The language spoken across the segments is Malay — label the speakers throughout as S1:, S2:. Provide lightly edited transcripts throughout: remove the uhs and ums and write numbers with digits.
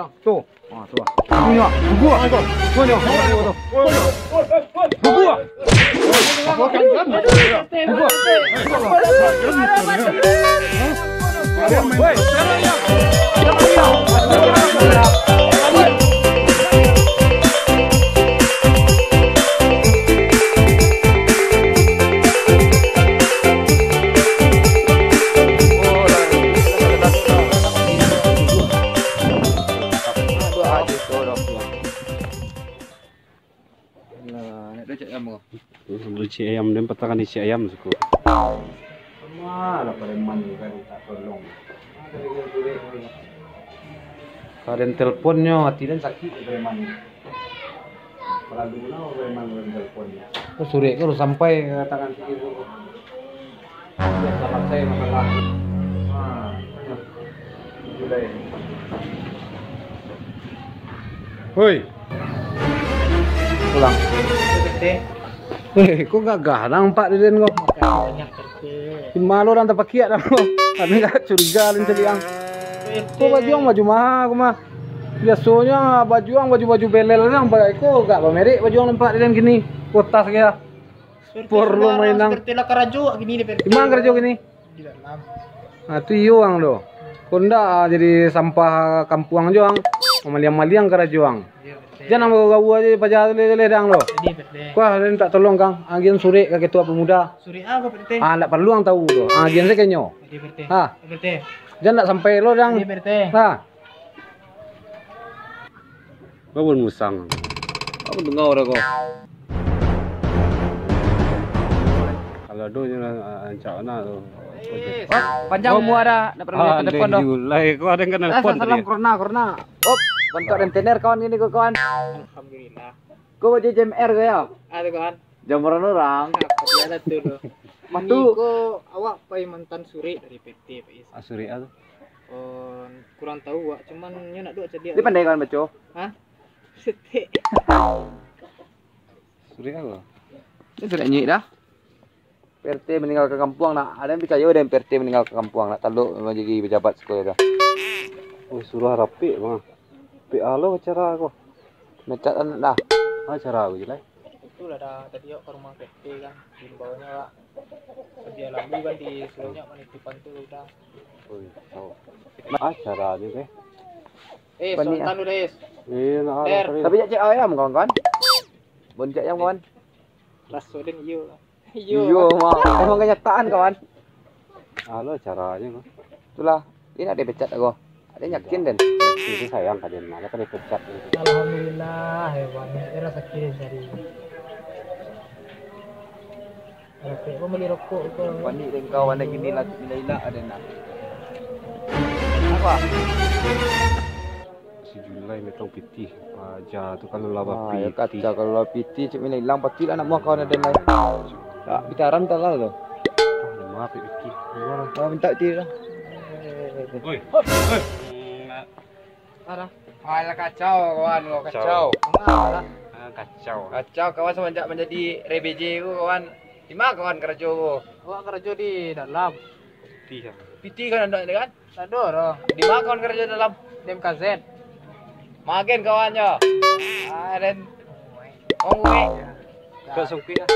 S1: orang. Tuh. Ah, tuh. Punya. Gua. Punya. Tuh. Gua.
S2: Lucu ayam dan petakan isi ayam suku.
S1: Malah preman kan tak tolong.
S2: Karen teleponnya
S1: Tidak sakit preman. Lalu lah preman teleponnya.
S2: oh, sore kalau sampai ke tangan kiri dulu.
S1: Ya selamat saya masalah. Julai.
S2: Hoi.
S1: Pulang.
S2: Hei, kok gagah nampak di den kok. Malu orang terpakiat dah kok. Kami enggak curiga lain seliang. Kok baju mah aku mah. Biasanya baju belel yang baik kok enggak bamerek baju yang nampak di den gini. Kotas ya. Perlu mainang.
S3: Seperti lah kerajo gini deh.
S2: Di mana kerja gini?
S3: Di dalam.
S2: Nah, itu iuang doh. Konda jadi sampah kampuang joang. Maliang-maliang kerajuang. Jangan mau gau aja pajak ledang lo.
S3: Jadi berde.
S2: Wah, kalian tak tolong kang. Agian sore ke ketua pemuda.
S3: Suri apa berde?
S2: Tak perlu ang tahu doh. Agian saya kenyo.
S3: Jadi berde.
S2: Ha.
S3: Berde.
S2: Jangan tak sampai lo dang.
S3: Jadi berde.
S2: Ha. Babon musang.
S1: Aku dengar dah kau.
S2: Kalau do jangan ancak na tu.
S1: Panjang semua ada. Nak perlu telepon doh.
S2: Julai kau ada kan telepon
S1: Salam corona. Oh, bentuk rentenir kawan ini kau kawan.
S3: Alhamdulillah.
S1: Kau baca JMR ke ya?
S3: Ada kawan.
S1: Jamuran orang.
S3: Biasa tuh loh.
S1: Matu.
S3: Kok awak pai mantan suri dari PT Pak Is.
S2: Asuri tu.
S3: Oh, kurang tahu wak, cuman nya nak dua cedia.
S1: Dia pandai kawan baca.
S3: Hah? Sete.
S2: Suri apa?
S1: Ini sudah nyik dah. PRT meninggal ke kampung nak. Ada yang percaya ada yang PRT meninggal ke kampung nak taluk memang jadi pejabat sekolah dah.
S2: Oh, suruh rapi mah. PA lo cara aku.
S1: Mecat anak dah.
S2: Cara aku jelai.
S3: Itulah dah tadi yuk ke rumah PT kan. Himbaunya wak. Dia lalu kan disuruhnya penitipan tuh udah.
S2: Oh, tahu. Cara ni ke?
S3: Sultan udah is.
S2: Nak
S3: Der.
S1: Tapi cek ayam kawan-kawan. Boncak ayam kawan.
S3: Rasoden iyo.
S1: Iyo mah. Emang kenyataan kawan.
S2: Halo caranya kok.
S1: Itulah. Ini ada pecat aku. Ada yakin dan.
S2: Itu sayang kalian malah kan dipecat.
S3: Alhamdulillah hebatnya. Era sakit dari. Rokok kau beli rokok kau.
S1: Panik dan kawan ada gini lah bila ada nak. Apa?
S2: Si Julai metong piti. Aja tu kalau laba
S1: Ya
S2: piti.
S1: kacau kalau piti cik bila hilang pasti lah nak muak kawan ada lain. Tak bitaran tak lah tu.
S2: Maaf piti.
S1: Oh minta piti lah.
S2: Oi.
S3: Ada.
S1: Alah kacau kawan, kacau.
S3: Mana?
S2: Kacau.
S1: Kacau kawan semenjak menjadi RBJ ku kawan. Di mana kawan kerja ku?
S3: Awak kerja di dalam.
S2: Piti.
S1: PT kan ada kan?
S3: Ada orang.
S1: Di mana kawan kerja dalam?
S3: DMKZ.
S1: Makin kawannya. Dan gue.
S2: Kau sungki ah.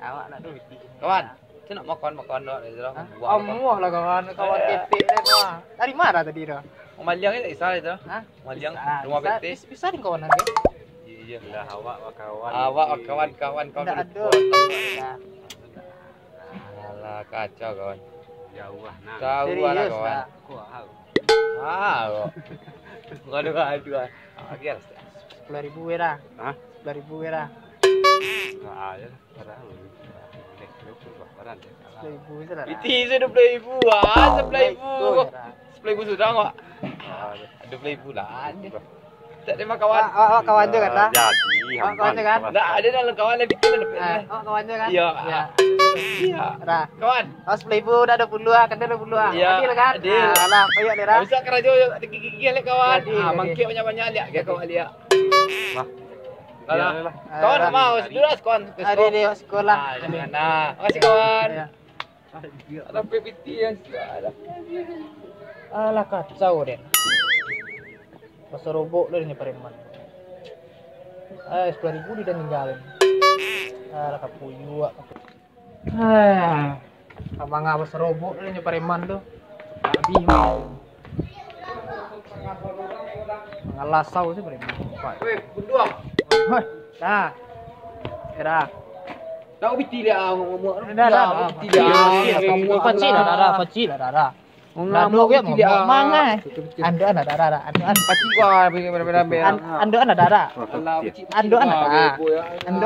S3: Awak nak duit.
S1: Kawan, saya nak makan dok dari dalam.
S3: Muah lah kawan, kawan PT deh mah. Dari mana tadi dah?
S1: Maliang itu isal itu.
S3: Hah?
S1: Maliang rumah PT.
S3: Bisa di kawanan ke?
S2: Iya lah awak kawan.
S1: Awak kawan kau.
S3: Tidak ada.
S1: Alah kacau kawan.
S2: Jauh lah nah.
S1: Tahu lah kawan.
S2: Kuah.
S1: Kok. Ngadu. Akhir.
S3: 10.000 wira.
S2: Hah?
S3: 10.000 wira.
S2: Enggak ada. Padahal. Dek, lu barang.
S3: 10.000 itu lah.
S1: PT sudah 10.000 ah, 10.000. 10.000 sudah kok. 20.000 lah. Tak ada kawan.
S3: Awak kawan juga kan?
S2: Jadi.
S3: Awak kawan juga kan?
S1: Enggak ada dalam kawan yang bikin ada.
S3: Awak kawan juga kan?
S1: Iya.
S3: Iya. Dah.
S1: Kawan.
S3: Oh 10.000 dah 20 ah, kan 20 ah.
S1: Iya,
S3: Adil kan?
S1: adil.
S3: Alah, payah dia dah.
S1: Bisa kerja gigi lihat kawan.
S3: Jadi.
S1: Mangkik banyak-banyak lihat ke kawan lihat.
S2: Wah.
S1: Alah. Kawan nak mau sedulas kawan.
S3: Ada dia sekolah.
S1: Jangan nah. Makasih kawan.
S3: Iya.
S1: Ada PPT yang ada.
S3: Alah kacau dia. Masa robok dari preman. 10.000 dia ninggalin. Lah kapuyu. Abang apa serobok dari preman tuh. Habis mah. Ngalasau sih preman.
S1: Weh, bunduang.
S3: Hoi, dah. Era.
S1: Tahu biti dia ngomong.
S3: Dah.
S1: Biti dia.
S3: Kamu pacil dah. Nado ya mau mangai. Ando ana dara. Ando
S1: Paci gua bener-bener.
S3: Ando ana dara. Ando ana dara. Ando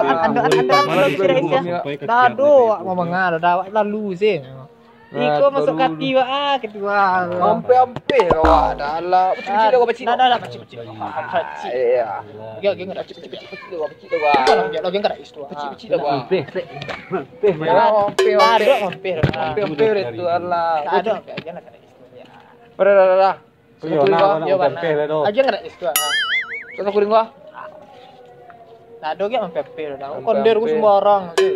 S3: kira isya. Nado mau mangal dah lalu sih. Iko masuk kati wa kedua.
S1: Ampe kau adalah paci dah paci. Iya.
S3: Gak enggak paci dah.
S1: Gua.
S3: Kalau enggak ada istu.
S1: Paci dah gua.
S3: Ampe
S1: itu Allah.
S3: Ada aja nak ada istu ya.
S1: Dah.
S3: Aja enggak ada istu.
S1: Kita kuring gua.
S3: Nado gak mampir dah. Kondir ku sembarang sih.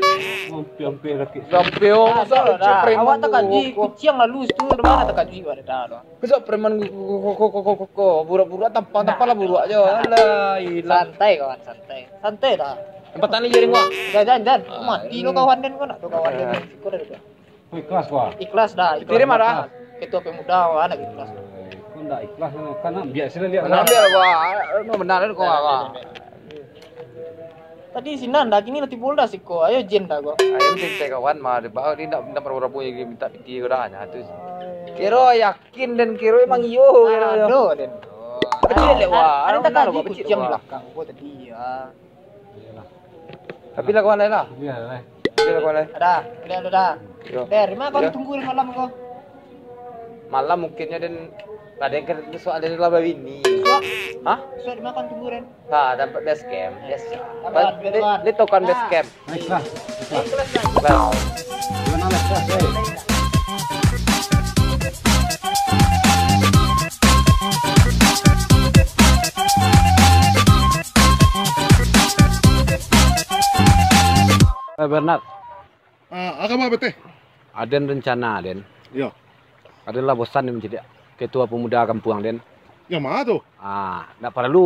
S1: Gampeo
S3: Awak tak kaji kucing lalu itu mana tak kaji ada dah.
S1: Besok preman kok burak-burak tampang lah burak aja. Alah,
S3: Santai kawan, santai dah.
S1: tempat tani jaring gua.
S3: Jangan mati lo kawan dan kau nak tu kawan dan kau dah.
S2: Ikhlas gua.
S3: Ikhlas dah.
S1: Kirim ada.
S3: Ketua pemuda anak ikhlas.
S2: Kau ndak ikhlas kan biasa lihat.
S1: Benar gua. Benar kau gua.
S3: Tadi sinan dah kini nanti Polda sih kau. Ayo jen dah kau.
S1: Ayo penting kawan mah bawa dia nak perlu punya minta piti kau dah hanya tu. Kiro yakin dan kiro emang iyo.
S3: Aduh den.
S1: Kecil lewat.
S3: Ada tak kaji kucing belakang kau tadi ya.
S1: Tapi lah kawan lain lah.
S2: Iya lah.
S1: Bila kawan lain.
S3: Ada, dah.
S1: Yo.
S3: Der, mana kau tunggu di malam kau?
S1: Malam mungkinnya dan ada yang kena soal dari laba ini. Hah?
S3: So di mana kau tunggu Ren?
S1: Ha, dapat base camp. Yes.
S3: Dapat base camp.
S1: Dia tokan base camp.
S2: Ikhlas.
S1: Lah.
S2: Gimana lah ikhlas. Bernard,
S4: Agak apa teh?
S2: Aden rencana Aden.
S4: Ya.
S2: Aden lah bosan nih menjadi ketua pemuda kampung Aden.
S4: Yang mana tuh?
S2: Ndak perlu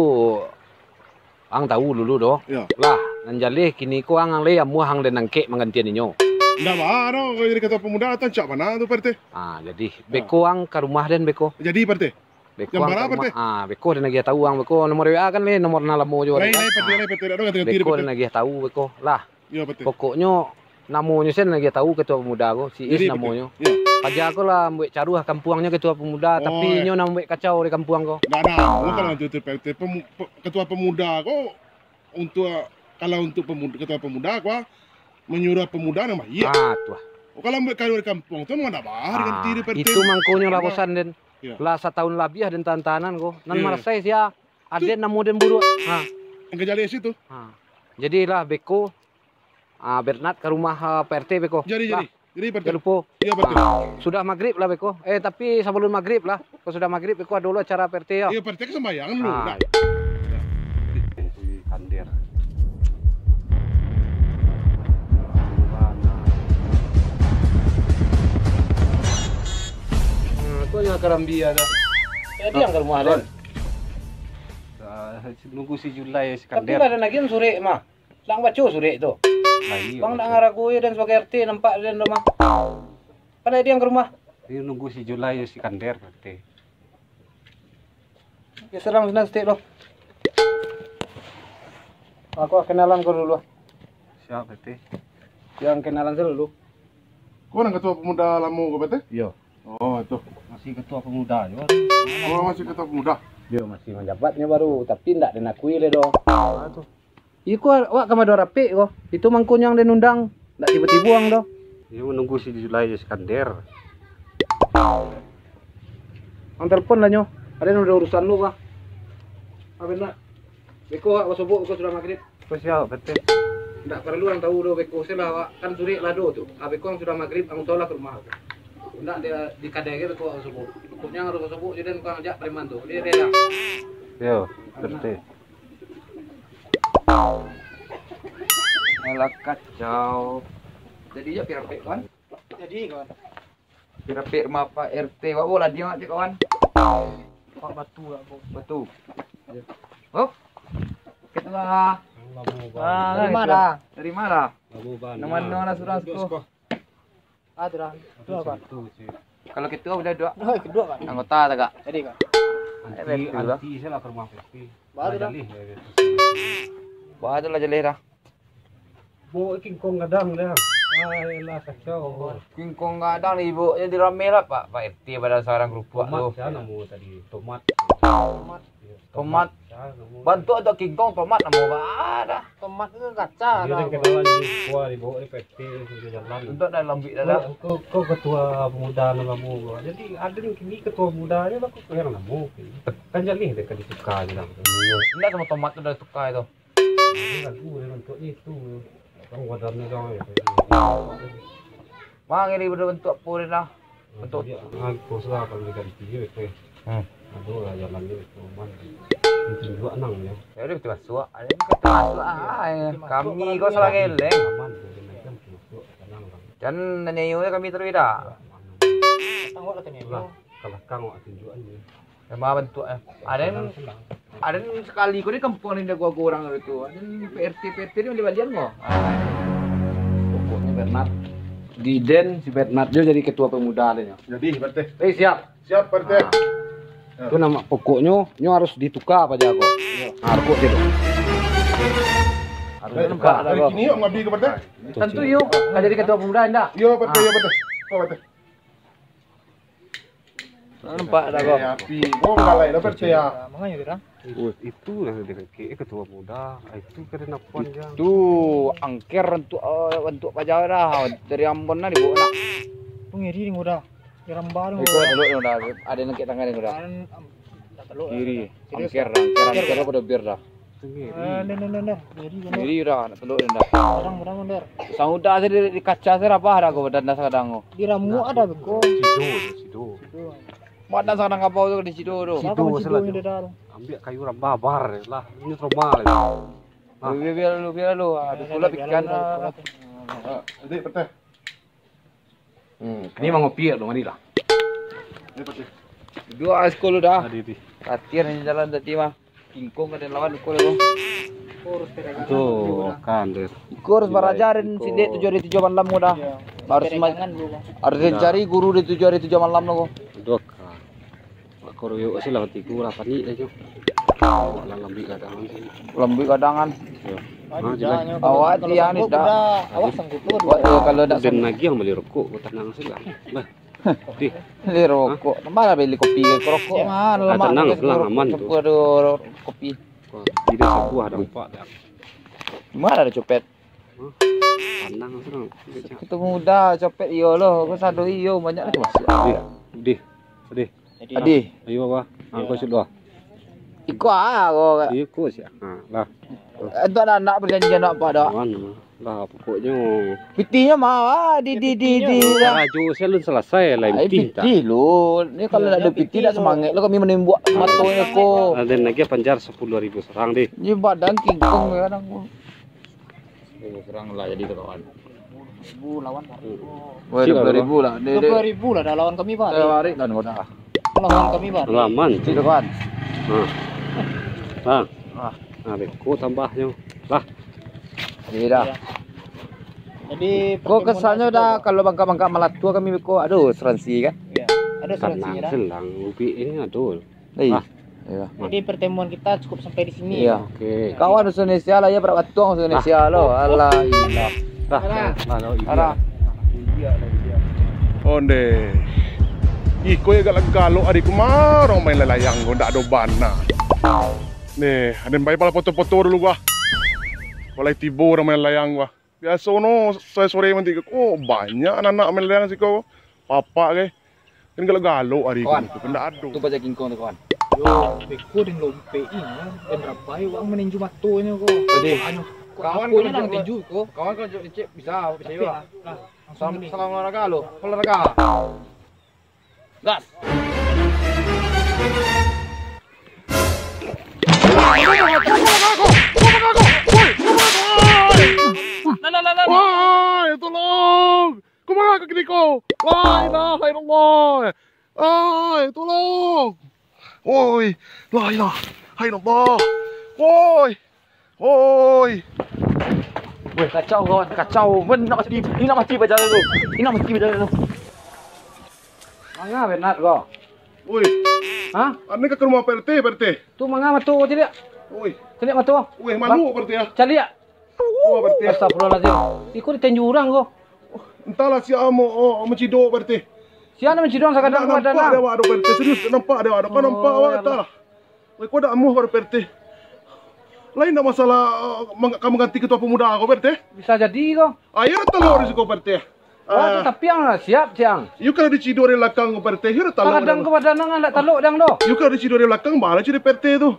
S2: ang tahu dulu doh.
S4: Ya.
S2: Lah, nanjali kini ko ang le amu hang den nangke mangantian inyo.
S4: Nggak mana, kalau jadi ketua pemuda atau cak mana tuh Perte?
S2: Jadi beko ang ke rumah Den beko.
S4: Jadi Perte?
S2: Beko
S4: Yang
S2: ang
S4: mana,
S2: ke rumah.
S4: Perte?
S2: Beko den lagi tahu ang beko nomor WA kan le nomor nalamu jo.
S4: Lain Perte, ada nggak tiri
S2: Beko
S4: Perte?
S2: den lagi tahu beko. Lah,
S4: Ya Perte.
S2: pokoknya namanya sen lagi tahu ketua pemuda ko, si Is
S4: Jadi,
S2: namanya.
S4: Ya.
S2: Kaja aku lah mbek caruh kampuangnya ketua pemuda,
S4: Oh,
S2: tapi
S4: ya.
S2: nyo nang mbek kacau di kampuang ko.
S4: Nggak ada. Kalau untuk Perte, ketua pemuda kok kalau untuk pemuda, ketua pemuda kok menyuruh pemuda nama iya.
S2: Tuh.
S4: Kalau mbak kalau di kampung tuh mana bahar dengan tiri Perte?
S2: Itu mangkonya lah kosan Den.
S4: Ya.
S2: Lah setahun lebih den tantanan ko. Nan
S4: Iya.
S2: marasai sia aden namo den buruk.
S4: Yang kejalis itu.
S2: Jadi lah beko Bernard ke rumah PRT beko.
S4: Jadi Perte.
S2: Jangan lupa.
S4: Iya Perte.
S2: Sudah maghrib lah beko. Tapi sebelum maghrib lah. Kalau sudah maghrib beko ada dulu acara PRT ya.
S4: Iya Perte kan sembayangan lu. Nah.
S2: Kandir.
S1: Aku yang kerambia dah.
S2: Jadi yang ke rumah Den. Nunggu si Julai si
S1: Tapi
S2: Kandir.
S1: ada lagi sore mah. Lang baca sore tu. Bang nak ngaraku dan sebagai RT nampak dan rumah. Pada dia yang ke rumah.
S2: Ini nunggu si Julai si Kandir PRT.
S1: Ya serang senang stik loh. Aku kenalan kau dulu.
S2: Siap PRT.
S1: Yang kenalan dulu.
S4: Kau yang ketua pemuda lamu ke Perte?
S2: Iya.
S4: Oh itu.
S2: Masih ketua pemuda juga.
S4: Oh masih ketua pemuda.
S2: Dia masih menjabatnya baru, tapi tidak dinakui le dong.
S1: Tuh. Iku awak kamar dua rapi kok. Itu mangkun yang denundang. Ndak tiba-tiba buang doh.
S2: Dia menunggu si Julai si Kandir.
S1: Ang telepon lah nyo. Ada yang udah urusan lu kah? Apa nak? Beko awak sobok kau sudah maghrib.
S2: Siap PRT.
S1: Ndak perlu orang tahu doh beko sila awak kan suri lado tuh. Beko yang sudah maghrib ang tolak ke rumah. Ndak dia di kadege beko awak sobok. Pokoknya harus sobok jadi kau ajak preman tuh. Dia rela.
S2: Yo, PRT.
S1: Alah kacau. Jadi ya pirapek kawan.
S3: Jadi kawan.
S1: Pirapek rumah Pak RT. Wak bola dia aja kawan.
S3: Pak batu lah kau.
S1: Batu.
S3: Oh. Kita lah. Dari mana? Dari mana? Nama sudah suku. Ah, sudah. Dua kan? Kalau ketua udah dua. Oh, kedua kan? Anggota tak kak? Jadi kak.
S1: Anti saya lah ke rumah Fepi.
S3: Baru dah. Baru lah jalih dah.
S1: Bawa King Kong kadang dah. Ayolah kacau.
S3: King Kong kadang ibu jadi rame lah Pak RT pada seorang kerupuk tu.
S1: Saya namu tadi tomat.
S3: Tomat. Bantu ada King Kong tomat namu ada. Tomat itu kaca.
S1: Dia kenalan di kuah di bawah PT sudah jalan.
S3: Untuk dalam lambik dah.
S1: Kau ketua pemuda namamu. Jadi ada yang kini ketua mudanya aku yang namu. Kan jalih dekat disuka bilang.
S3: Enggak sama tomat tu dah suka itu.
S1: Lagu dia bentuk itu. Kamu wadarnya dong ya.
S3: Mang ini berbentuk purin lah.
S1: Bentuk dia aku sudah kalau diganti itu. Aduh lah jalannya itu man. Mungkin dua nang ya.
S3: Ya udah kita masuk. Ada yang kita masuk. Kami kau salah geleng. Dan nenyu kami terus dah. Tangguh lah nenyu.
S1: Kalau kang wak tunjukannya.
S3: Memang bentuk ada yang sekali kau ni kampung ni dah gua orang itu. Ada PRT ni balian kau.
S2: Pokoknya Bernard di Den si Bernard dia jadi ketua pemuda dia.
S4: Jadi Pak.
S2: Siap.
S4: Siap Pak.
S2: Itu nama pokoknya nyo harus ditukar apa jago. Harus gitu. Harus ditukar.
S4: Hari ini yuk ngabdi ke Pak.
S3: Tentu yuk, kau jadi ketua pemuda anda.
S4: Yo Pak, yo Pak. Kau Pak.
S3: Nampak dah kau.
S4: Api, kau galai lah Pak ya.
S3: Makanya dia.
S1: Itu yang dia ketua muda. Itu kena panjang.
S3: Tu angker untuk pajak dah dari Ambon lah dibawa nak.
S5: Pengiri ni mudah. Jalan baru.
S3: Ikut teluk dah. Ada nak kita tangan ni dah. Kiri. Angker pada bir dah.
S5: Nah.
S3: Kiri dah nak teluk dah.
S5: Barang bener.
S3: Sauda saya di kaca saya apa ada kau badan kadang.
S5: Di ramu ada beko.
S1: Sido.
S3: Badan kadang apa tu di situ tu.
S5: Siapa sido ni dah.
S1: Ambil kayu rambabar lah. Ini trauma lah.
S3: Biar lu. Ada pula pikiran.
S4: Jadi Pak.
S2: Ini mau ngopi dong ini lah.
S3: Dua sekolah dah.
S1: Tadi.
S3: Latihan yang jalan tadi mah. Kingkong ada lawan sekolah tu.
S1: Itu kan deh.
S3: Kurs belajarin si dek 7 hari 7 malam dah. Harus cari guru di 7 hari 7 malam loh.
S1: Dok. Kalau yuk sih lah tiku lah panik aja. Lah
S3: Lembi kadangan.
S1: Ya.
S3: Awak dia ni dah.
S5: Awak sanggup tu.
S3: Kalau dah
S1: Dan lagi yang beli rokok, kau tenang sih lah. Bah. Di.
S3: beli rokok. Mana beli kopi ke rokok mah lama.
S1: Tenang, selang aman tu.
S3: Kopi.
S1: Tidak sebuah ada empat.
S3: Mana ada copet?
S1: Tenang selang.
S3: Kita muda copet iyo loh. Kau sado iyo banyak lagi masuk.
S1: Di.
S3: Adi.
S1: Ayo apa? Aku sudah.
S3: Iko kau.
S1: Ikut sih. Lah.
S3: Itu anak berjanji nak apa dah?
S1: Lah pokoknya.
S3: Pitinya mah di.
S1: Raju saya lu selesai lah
S3: Piti lu. Ni kalau ada piti tak semangat lo kami menembak matonya ko.
S1: Dan lagi panjar 10.000 serang deh.
S3: Ni badan kingkong kadang ko. Serang lah jadi tu kawan.
S5: 1000 lawan.
S3: Wah 20.000 lah.
S5: 20.000 lah dah lawan kami bar.
S3: Hari kan kau dah.
S5: Lawan kami bar.
S1: Aman.
S3: Itu kawan.
S1: Beko tambahnya. Lah.
S3: Ini dah.
S5: Jadi
S3: Kau kesannya dah kalau bangka-bangka Malatua kami beko aduh asuransi kan.
S5: Ya. Ada asuransinya dah.
S1: Selang ubi ini aduh.
S3: Iya.
S5: Jadi pertemuan kita cukup sampai di sini.
S3: Iya.
S1: Oke.
S3: Kawan Indonesia lah ya berat tuang Indonesia lo. Allah ilah.
S1: Lah.
S4: Onde. Iko ya galak galo adikku marong main lelayang gua ndak ada bana. Nih, ada yang baik pala foto-foto dulu gua. Walai tibo orang main layang gua. Biasa no sore nanti kok banyak anak-anak main layang sih kau. Papa ke. Kan galo adikku itu ndak ada.
S3: Tu baca kingkong tu kawan.
S5: Yo, beko dan lompe ini dan rabai wang meninju matonya ko.
S3: Jadi
S5: Kawan
S3: aku
S5: kau nang tinju ko.
S3: Kawan kau cek bisa juga.
S5: Lah, langsung ini.
S3: Salam olahraga lo. Olahraga. Gas.
S4: Wah, tolong! Kumaha ka kini ko? La ilaha illallah! Ay, tolong! Oi, la ilaha. Hai Allah. Woi. Woi.
S2: Weh, kacau kawan, kacau. Ben nak mati. Ini nak mati berjalan tu. Ini nak mati berjalan tu. Manga Bernard kau.
S4: Woi.
S2: Ha?
S4: Ane ke rumah PRT, PRT.
S2: Tu manga matu tidak?
S4: Woi.
S2: Tidak matu.
S4: Woi, malu PRT ya.
S2: Cari ya.
S4: Oh, PRT.
S2: Astagfirullahaladzim. Ikut ditenju orang kau.
S4: Entahlah si amo mencido PRT.
S2: Siapa nak mencidong sakadang kau
S4: Nampak dia awak ada PRT. Serius nampak dia awak. Kau nampak awak entahlah. Woi, kau dah amuh pada PRT. Lain tak masalah kamu ganti ketua pemuda kau PRT.
S2: Bisa jadi kau.
S4: Ayo telur risiko PRT.
S2: Oh, tapi yang siap siang.
S4: You kan dicido dari belakang PRT. You telur.
S2: Sakadang kau pada nangan tak taluk dang do.
S4: You kan dicido dari belakang malah jadi PRT tu.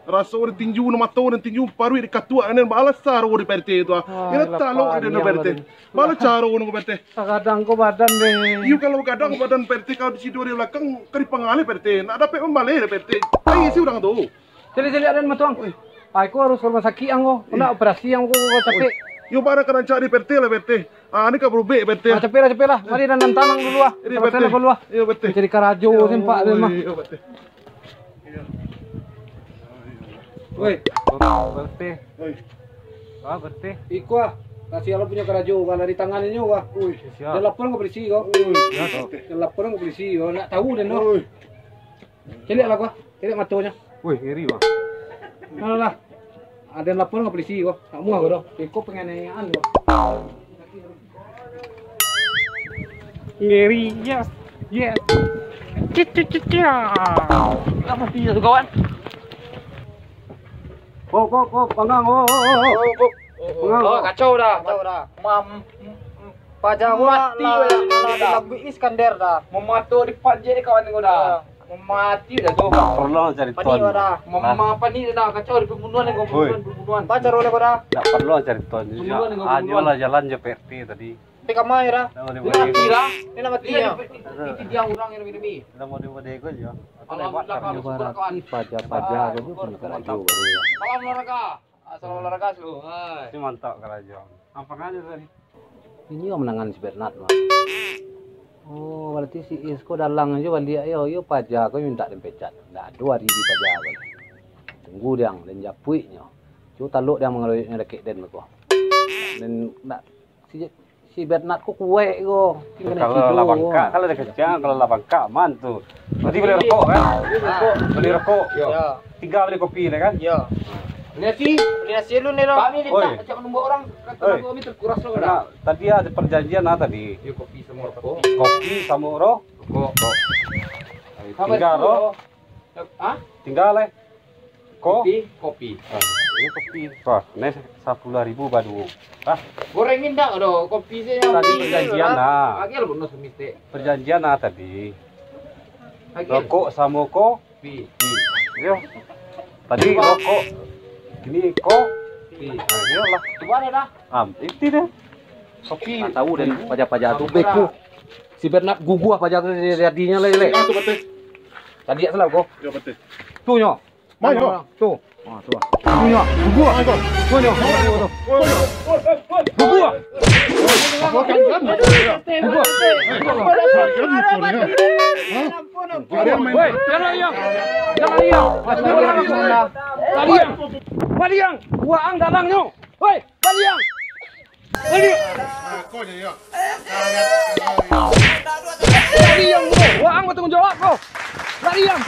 S4: Rasa orang tinju nama tahu dan tinju paru di katua dan balas caro di PRT tu. Ini telur di PRT. Balas caro di PRT.
S2: Sakadang kau badan deh.
S4: You kalau kadang badan PRT kalau dicido dari belakang kari pengalih PRT. Nak dapat membalik PRT. Ayo si orang tu.
S2: Jadi ada matuang. Aku harus ke rumah sakit anggo. Nak operasi anggo capek.
S4: You para kena cari PRT lah PRT. Ini kan berubah PRT.
S2: Capek lah. Mari nanam tanang dulu ah.
S4: Ini PRT. Iya PRT.
S2: Jadi karajo sempak dia mah.
S4: Iya PRT.
S2: Woi, berarti.
S4: Oi.
S2: Ah, berarti. Iku ah. Kasih Allah punya karajo kalau di tangannya wah. Ui, dia lapor ke polisi kau. Dia lapor ke polisi kau. Nak tahu dan no. Celik lah kau. Celik matonya.
S5: Wih, ngeri bang.
S2: Nah lah. Ada yang lapor ke polisi kau. Tak muah kau dah. Kau penganiayaan kau.
S5: Ngeri, yes. Yes.
S2: Tak mati tu kawan. Panggang. Oh, kacau dah.
S3: Pajawa
S2: Mati
S3: lah,
S2: dah.
S3: lagu Iskandar dah.
S2: Memato di pajak ni kawan kau dah. Mati dah tu.
S6: Perlu cari
S3: Pani dah.
S2: Apa ni dah kacau di pembunuhan ni kau pembunuhan.
S3: Pacar oleh kau dah.
S6: tak perlu cari tuan juga. Aja lah jalan je PRT tadi.
S3: Tapi kamai dah.
S2: Mati lah.
S3: Ini nama dia.
S2: Ini dia orang yang lebih.
S6: Kita mau diwadeko aja.
S2: Pajak itu punya karajo. Salam olahraga. Salam olahraga lu.
S6: Itu mantap kerajaan. Apa aja tadi?
S2: Ini yang menangan si Bernard mah. Oh, berarti si Isko dalang aja balik yo pajak kau minta dempecat. Ndak 2 hari di pajak kau. Tunggu dia dan japuinya. Cu taluk dia mengeroyoknya dekek den kau. Dan nak si Bernard kau kuek kau.
S6: Kalau lah bangka, kalau ada kecang, kalau lah bangka aman tuh. Tadi beli rokok kan? Beli rokok.
S3: Ya.
S6: 3 beli kopi kan?
S3: Ya.
S2: Nasi
S3: lu nih
S2: kami
S6: Oi.
S2: minta cak menunggu orang kata kami terkuras lo dah.
S6: Nah, tadi ada perjanjian tadi.
S2: Yo kopi sama rokok.
S6: Kopi sama rokok. Tinggal
S2: Hah?
S6: tinggal
S2: Kopi.
S6: Ini kopi. Wah, ini 10.000 badu. Ah,
S2: Gorengin dah do kopi saya.
S6: tadi perjanjian lah.
S2: Agak bonus miste.
S6: Perjanjian lah tadi.
S2: Agak
S6: Rokok sama kopi.
S2: kopi.
S6: Yo. Tadi rokok. Ini kopi. Nah, iyalah.
S2: Coba dah.
S6: Itu deh. Kopi.
S2: Tak tahu dan pajak-pajak tu beku. Si Bernard guguah pajak tu jadinya lele.
S4: Itu PRT.
S2: Tadi ya salah kau.
S4: Ya PRT.
S2: Tu nyo.
S4: Mana?
S2: Tu. Ah tu. Tu nyo. Guguah. Tu nyo. Guguah. Woi, jangan liang. Jangan liang. Baliang. Buang dalangnya. Woi, baliang. Baliang. Buang bertanggung jawab kau. Baliang.